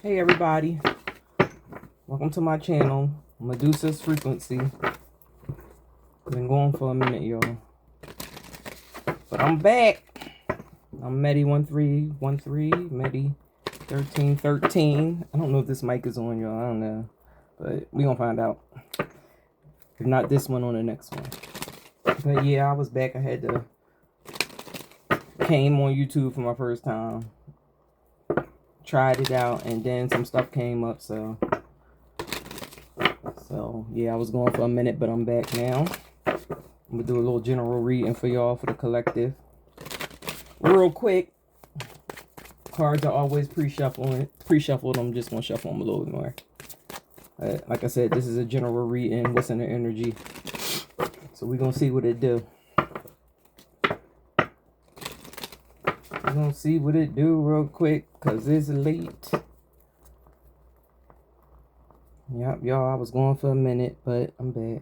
Hey everybody, welcome to my channel, Medusa's Frequency. Been going for a minute, y'all, but I'm back. I'm Medi1313, Medi1313. I don't know if this mic is on, y'all. I don't know, but we gonna find out. If not this one, on the next one. But yeah, I was back. I had to came on YouTube for my first time. Tried it out, and then some stuff came up, so yeah, I was going for a minute, but I'm back now. I'm gonna do a little general reading for y'all for the collective real quick. Cards are always pre-shuffled. I'm just gonna shuffle them a little bit more. Like I said, this is a general reading, what's in the energy, so we're gonna see what it do. We're gonna see what it do real quick, because it's late. Yep, y'all, I was going for a minute, but I'm back.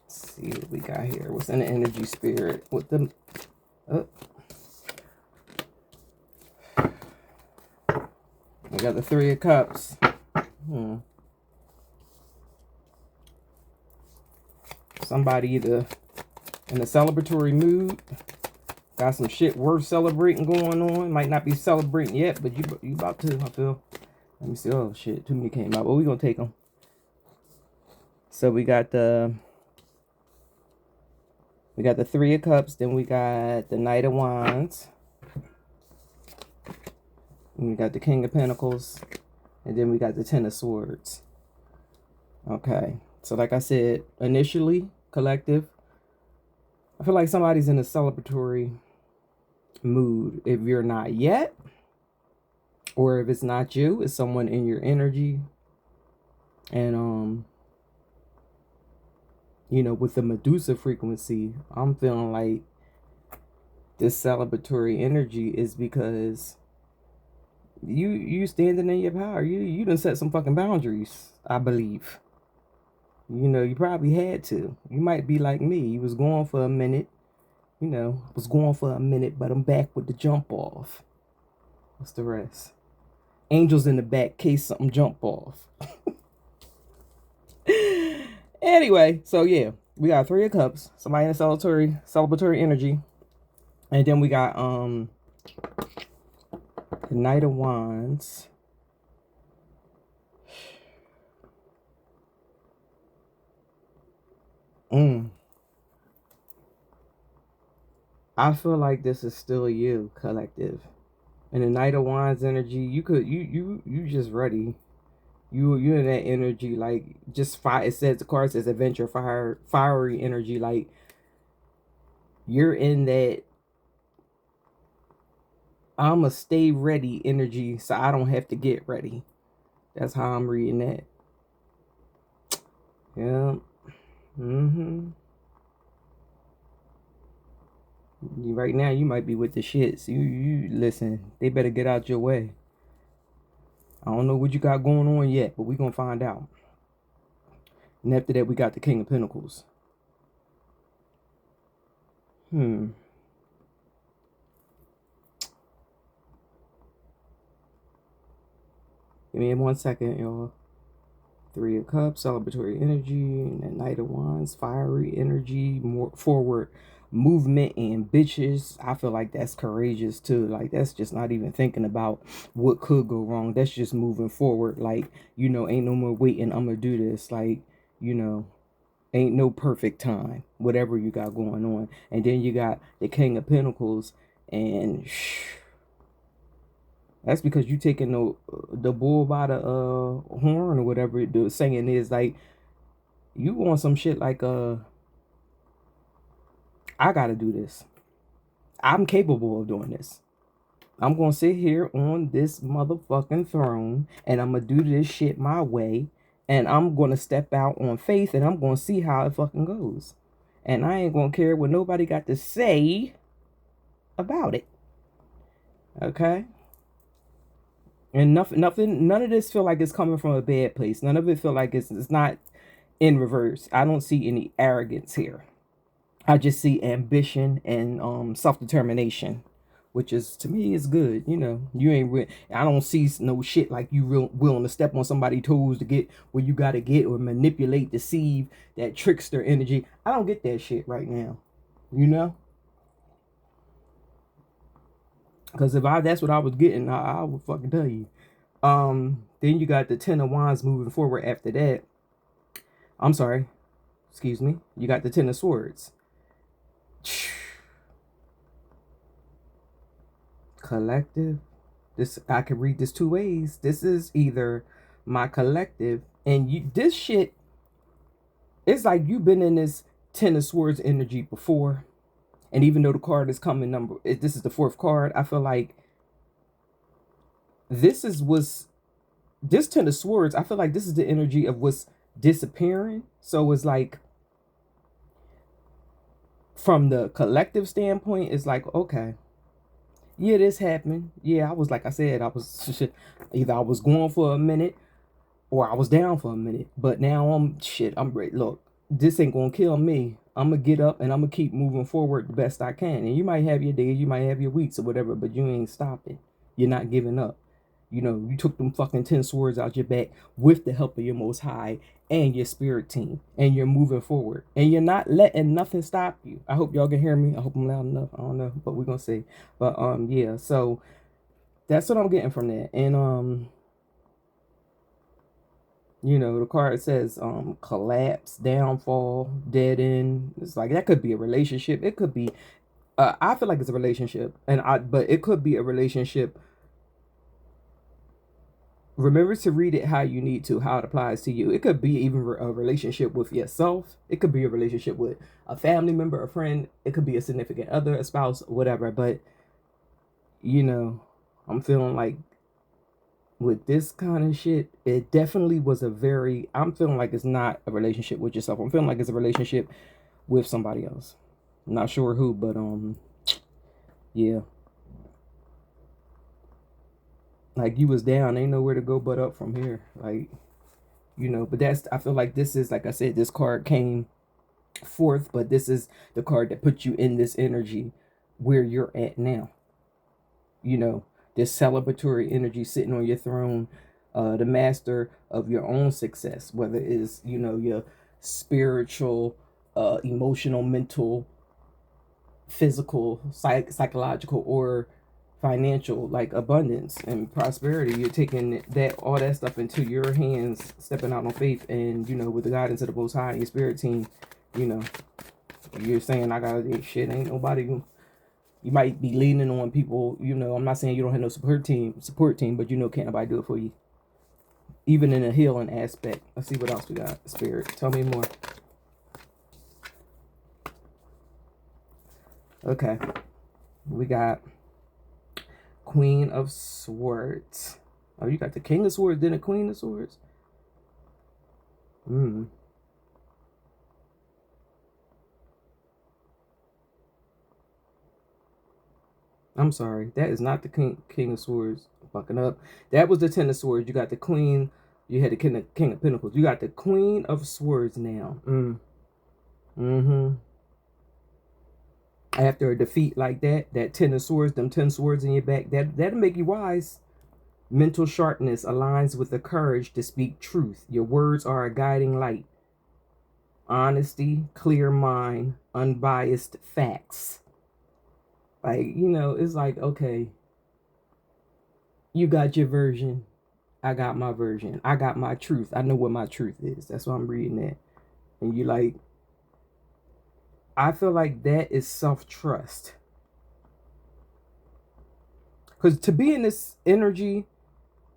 Let's see what we got here. What's in the energy spirit? With the... We got the Three of Cups. Somebody either in a celebratory mood, got some shit worth celebrating going on. Might not be celebrating yet, but you about to, I feel. Let me see. Oh shit, too many came out, but we gonna take them. So we got the Three of Cups, then we got the Knight of Wands, and we got the King of Pentacles, and then we got the Ten of Swords. Okay, so like I said, initially, collective, I feel like somebody's in a celebratory mood. If you're not yet, or if it's not you, it's someone in your energy. And you know, with the Medusa frequency, I'm feeling like this celebratory energy is because you standing in your power. You done set some fucking boundaries, I believe. You know, you probably had to. You might be like me. You was going for a minute. You know, was going for a minute, but I'm back with the jump off. What's the rest? Angels in the back, case something jump off. Anyway, so yeah, we got Three of Cups. Somebody in a celebratory energy. And then we got the Knight of Wands. I feel like this is still you, collective. And the Knight of Wands energy, you just ready. You're in that energy, like just fire. It says, the card says adventure, fiery energy, like you're in that I'ma stay ready energy, so I don't have to get ready. That's how I'm reading that. Yeah. Right now, you might be with the shits. You listen. They better get out your way. I don't know what you got going on yet, but we gonna find out. And after that, we got the King of Pentacles. Give me 1 second, y'all. Three of Cups, celebratory energy, and the Knight of Wands, fiery energy, more forward movement and bitches. I feel like that's courageous too. Like that's just not even thinking about what could go wrong. That's just moving forward. Like, you know, ain't no more waiting. I'm gonna do this. Like, you know, ain't no perfect time. Whatever you got going on. And then you got the King of Pentacles, and that's because you taking the bull by the horn, or whatever the saying is. Like, you want some shit like I gotta do this. I'm capable of doing this. I'm gonna sit here on this motherfucking throne, and I'm gonna do this shit my way, and I'm gonna step out on faith, and I'm gonna see how it fucking goes. And I ain't gonna care what nobody got to say about it. Okay? And nothing, none of this feel like it's coming from a bad place. None of it feel like it's not in reverse. I don't see any arrogance here. I just see ambition and self-determination, which is, to me, is good. You know, you ain't I don't see no shit like you willing to step on somebody's toes to get where you gotta get, or manipulate, deceive, that trickster energy. I don't get that shit right now. You know, because if that's what I was getting, I would fucking tell you. Then you got the Ten of Wands moving forward after that. I'm sorry, excuse me. You got the Ten of Swords. Collective. This, I can read this two ways. This is either my collective, and you, this shit, it's like you've been in this Ten of Swords energy before. And even though the card is coming this is the fourth card, I feel like this is what's, this Ten of Swords, I feel like this is the energy of what's disappearing. So it's like, from the collective standpoint, it's like, okay, yeah, this happened. Yeah, I was, like I said, I was either I was going for a minute or I was down for a minute. But now I'm ready. Look, this ain't gonna kill me. I'm gonna get up and I'm gonna keep moving forward the best I can. And you might have your days, you might have your weeks or whatever, but you ain't stopping. You're not giving up. You know, you took them fucking 10 swords out your back with the help of your Most High and your spirit team, and you're moving forward, and you're not letting nothing stop you. I hope y'all can hear me. I hope I'm loud enough. I don't know, but we're gonna see. But yeah, so that's what I'm getting from that. And you know, the card says collapse, downfall, dead end. It's like that could be a relationship. It could be I feel like it's a relationship, but it could be a relationship. Remember to read it how you need to, how it applies to you. It could be even a relationship with yourself. It could be a relationship with a family member, a friend. It could be a significant other, a spouse, whatever. But, you know, I'm feeling like with this kind of shit, it definitely was I'm feeling like it's not a relationship with yourself. I'm feeling like it's a relationship with somebody else. I'm not sure who, but yeah. Like, you was down, ain't nowhere to go but up from here. Like, you know, but I feel like this is, like I said, this card came forth, but this is the card that puts you in this energy where you're at now. You know, this celebratory energy sitting on your throne, the master of your own success, whether it's, you know, your spiritual, emotional, mental, physical, psychological, or financial, like abundance and prosperity. You're taking all that stuff into your hands, stepping out on faith, and, you know, with the guidance of the Most High and your spirit team, you know, you're saying, I got this shit, ain't nobody. You might be leaning on people, you know. I'm not saying you don't have no support team, but, you know, can't nobody do it for you, even in a healing aspect. Let's see what else we got. Spirit, tell me more. Okay, we got Queen of Swords. Oh, you got the King of Swords, then the Queen of Swords. I'm sorry, that is not the King of Swords. Fucking up. That was the Ten of Swords. You got the Queen. You had the King of Pentacles. You got the Queen of Swords now. After a defeat like that 10 of Swords, them 10 swords in your back, that'll make you wise. Mental sharpness aligns with the courage to speak truth. Your words are a guiding light. Honesty, clear mind, unbiased facts. Like, you know, it's like, okay, you got your version, I got my version. I got my truth. I know what my truth is. That's why I'm reading that. And you like, I feel like that is self-trust. Because to be in this energy,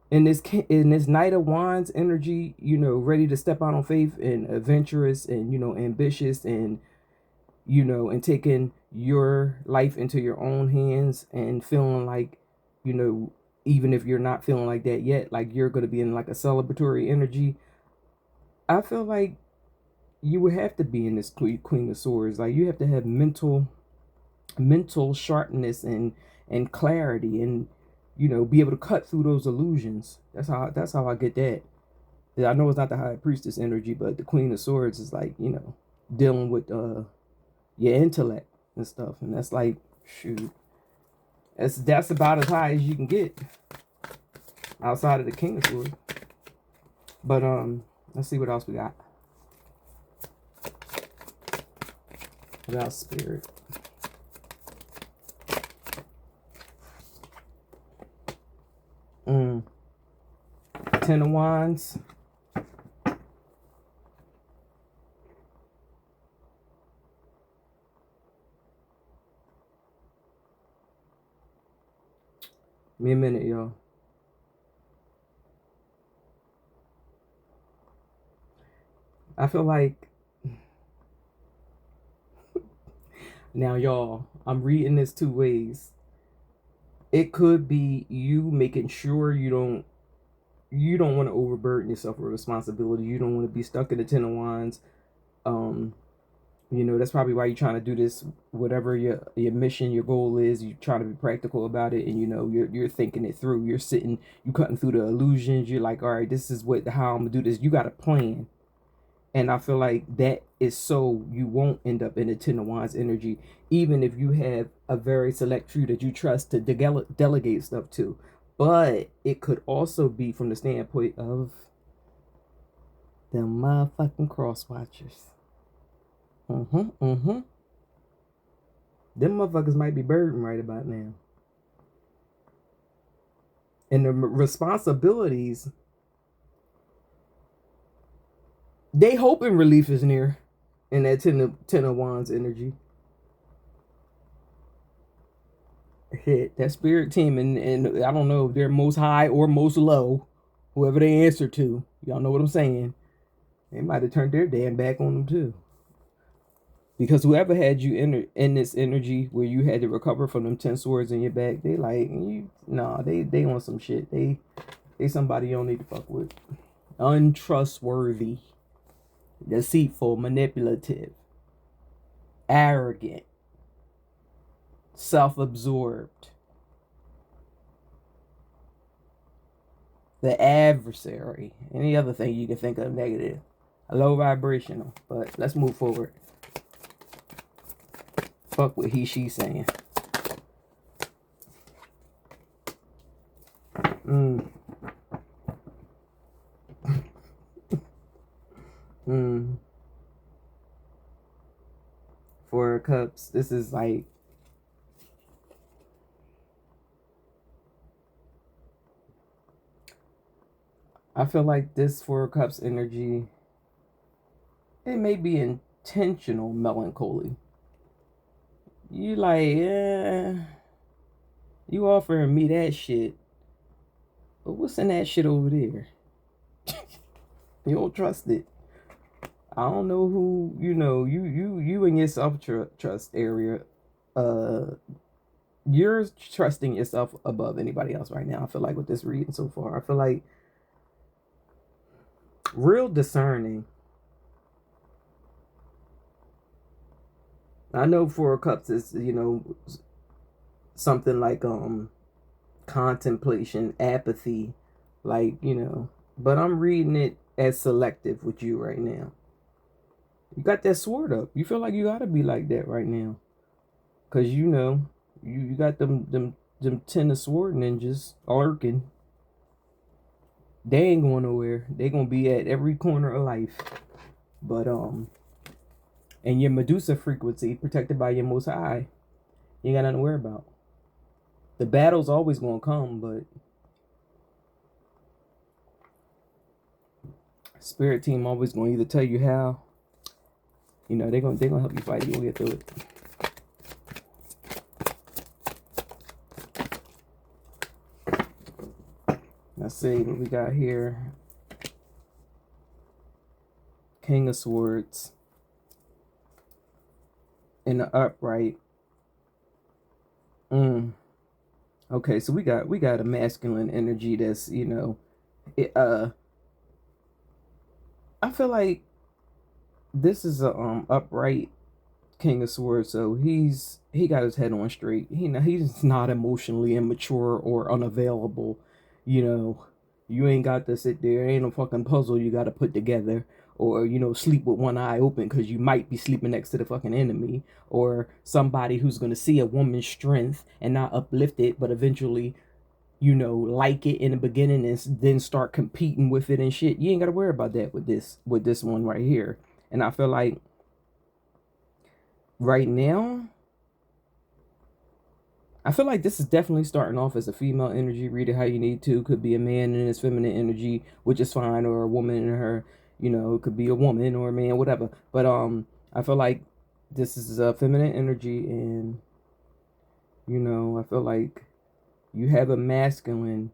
in this Knight of Wands energy, you know, ready to step out on faith and adventurous and, you know, ambitious and, you know, and taking your life into your own hands and feeling like, you know, even if you're not feeling like that yet, like you're going to be in like a celebratory energy. I feel like you would have to be in this Queen of Swords. Like, you have to have mental sharpness and clarity, and, you know, be able to cut through those illusions. That's how I get that. I know it's not the High Priestess energy, but the Queen of Swords is like, you know, dealing with your intellect and stuff. And that's like, shoot, that's about as high as you can get outside of the King of Swords. But let's see what else we got. About spirit. Ten of Wands. Give me a minute, y'all. I feel like now, y'all, I'm reading this two ways. It could be you making sure you don't want to overburden yourself with responsibility. You don't want to be stuck in the Ten of Wands. You know, that's probably why you're trying to do this, whatever your mission, your goal is. You're trying to be practical about it, and you know, you're thinking it through. You're sitting, you cutting through the illusions. You're like, all right, this is how I'm gonna do this. You got a plan. And I feel like that is so you won't end up in a Ten of Wands energy, even if you have a very select few that you trust to delegate stuff to. But it could also be from the standpoint of the motherfucking cross watchers. Them motherfuckers might be burdened right about now. And the responsibilities, they hoping relief is near in that ten of Wands energy. Hit that spirit team, and I don't know if they're most high or most low, whoever they answer to. Y'all know what I'm saying. They might have turned their damn back on them too. Because whoever had you in this energy where you had to recover from them 10 swords in your back, they like, they want some shit. They somebody you don't need to fuck with. Untrustworthy. Deceitful, manipulative, arrogant, self-absorbed, the adversary, any other thing you can think of negative, low vibrational. But let's move forward. Fuck what she saying. Four of Cups. This is like, I feel like this Four of Cups energy, it may be intentional melancholy. You like, you offering me that shit, but what's in that shit over there? You don't trust it. I don't know who, you in your self-trust area, you're trusting yourself above anybody else right now. I feel like with this reading so far, I feel like real discerning. I know Four of Cups is, something like contemplation, apathy, like, but I'm reading it as selective with you right now. You got that sword up. You feel like you gotta be like that right now. Cause you got them 10 of sword ninjas lurking. They ain't going nowhere. They gonna be at every corner of life. But and your Medusa frequency, protected by your Most High, you ain't got nothing to worry about. The battle's always gonna come, but spirit team always gonna either tell you how. They're gonna help you fight. You're gonna get through it. Let's see what we got here. King of Swords in the upright. Okay, so we got a masculine energy that's, I feel like this is a upright King of Swords, so he got his head on straight. He's not emotionally immature or unavailable. You ain't got to sit there. Ain't no fucking puzzle you got to put together. or, you know, sleep with one eye open because you might be sleeping next to the fucking enemy, or somebody who's going to see a woman's strength and not uplift it, but eventually, you know, like it in the beginning and then start competing with it and shit. You ain't got to worry about that with this one right here. And I feel like right now, I feel like this is definitely starting off as a female energy. Read it how you need to. Could be a man in his feminine energy, which is fine, or a woman in her, you know, it could be a woman or a man, whatever. But I feel like this is a feminine energy, and you know, I feel like you have a masculine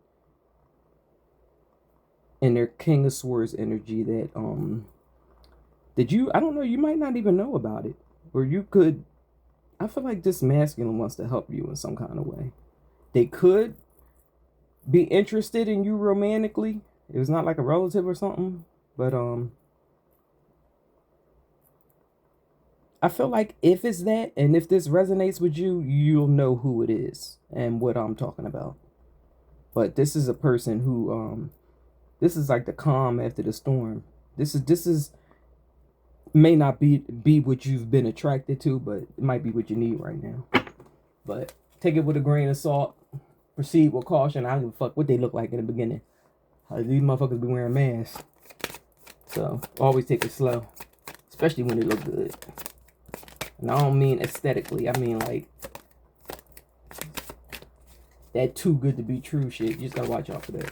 in their King of Swords energy that I don't know, you might not even know about it. Or you could, I feel like this masculine wants to help you in some kind of way. They could be interested in you romantically. It was not like a relative or something, but I feel like if it's that, and if this resonates with you, you'll know who it is and what I'm talking about. But this is a person who this is like the calm after the storm. This is may not be what you've been attracted to, but it might be what you need right now. But take it with a grain of salt. Proceed with caution. I don't give a fuck what they look like in the beginning. These motherfuckers be wearing masks. So always take it slow, especially when they look good. And I don't mean aesthetically. I mean like that too good to be true shit. You just gotta watch out for that.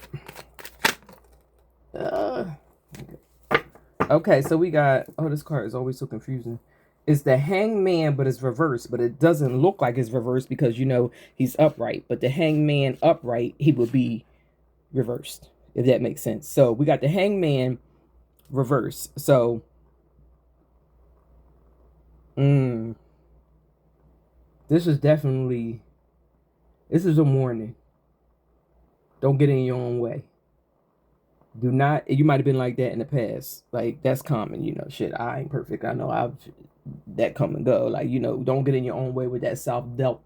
Okay, so we got, oh, this card is always so confusing. It's the Hangman, but it's reversed, but it doesn't look like it's reversed because, you know, he's upright. But the Hangman upright, he would be reversed, if that makes sense. So we got the Hangman reverse. So, this is definitely, this is a warning. Don't get in your own way. Do not, you might have been like that in the past. Like, that's common, you know, shit, I ain't perfect. I know I've, that come and go. Like, you know, don't get in your own way with that self-doubt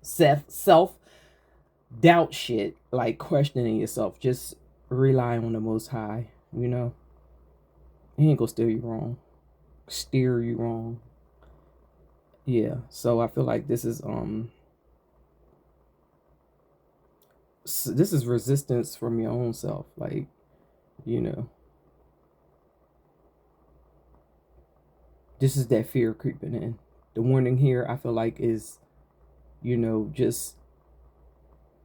shit. Like, questioning yourself. Just rely on the Most High, you know. He ain't gonna steer you wrong. Yeah, so I feel like this is, this is resistance from your own self. Like, you know, this is that fear creeping in. The warning here, I feel like, is, you know, just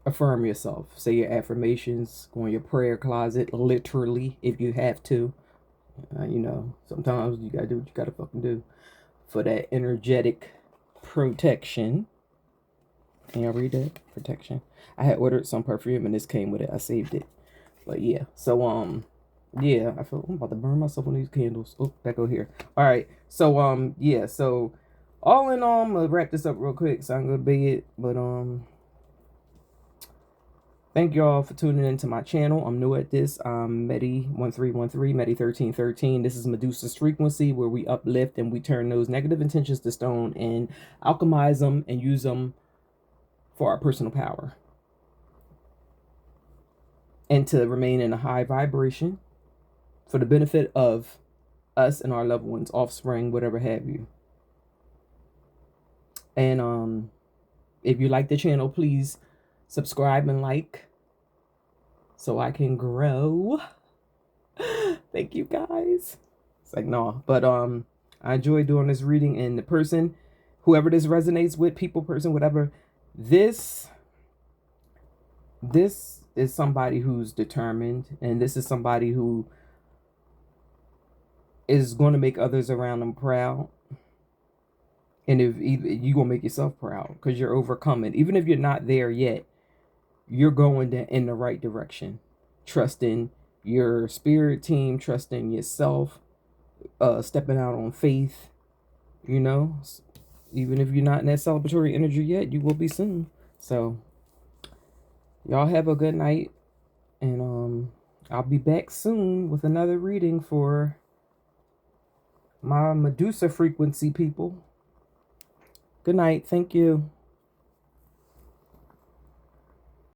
affirm yourself. Say your affirmations. Go in your prayer closet, literally, if you have to. You know, sometimes you gotta do what you gotta fucking do for that energetic protection. Can y'all read that? Protection. I had ordered some perfume and this came with it. I saved it. But yeah, so yeah, I feel I'm about to burn myself on these candles. Oh, that go here. All right, so yeah, so all in all, I'm gonna wrap this up real quick, so I'm gonna beg it. But thank y'all for tuning into my channel. I'm new at this. I'm Medi1313, Medi1313. This is Medusa's frequency, where we uplift and we turn those negative intentions to stone and alchemize them and use them for our personal power. And to remain in a high vibration for the benefit of us and our loved ones, offspring, whatever have you. And if you like the channel, please subscribe and like so I can grow. Thank you guys. It's like, no, but I enjoy doing this reading, and the person, whoever this resonates with, people, person, whatever, this is somebody who's determined, and this is somebody who is going to make others around them proud. And if you're going to make yourself proud because you're overcoming, even if you're not there yet, you're going in the right direction. Trusting your spirit team, trusting yourself, stepping out on faith, you know, even if you're not in that celebratory energy yet, you will be soon. So y'all have a good night, and I'll be back soon with another reading for my Medusa frequency people. Good night. Thank you.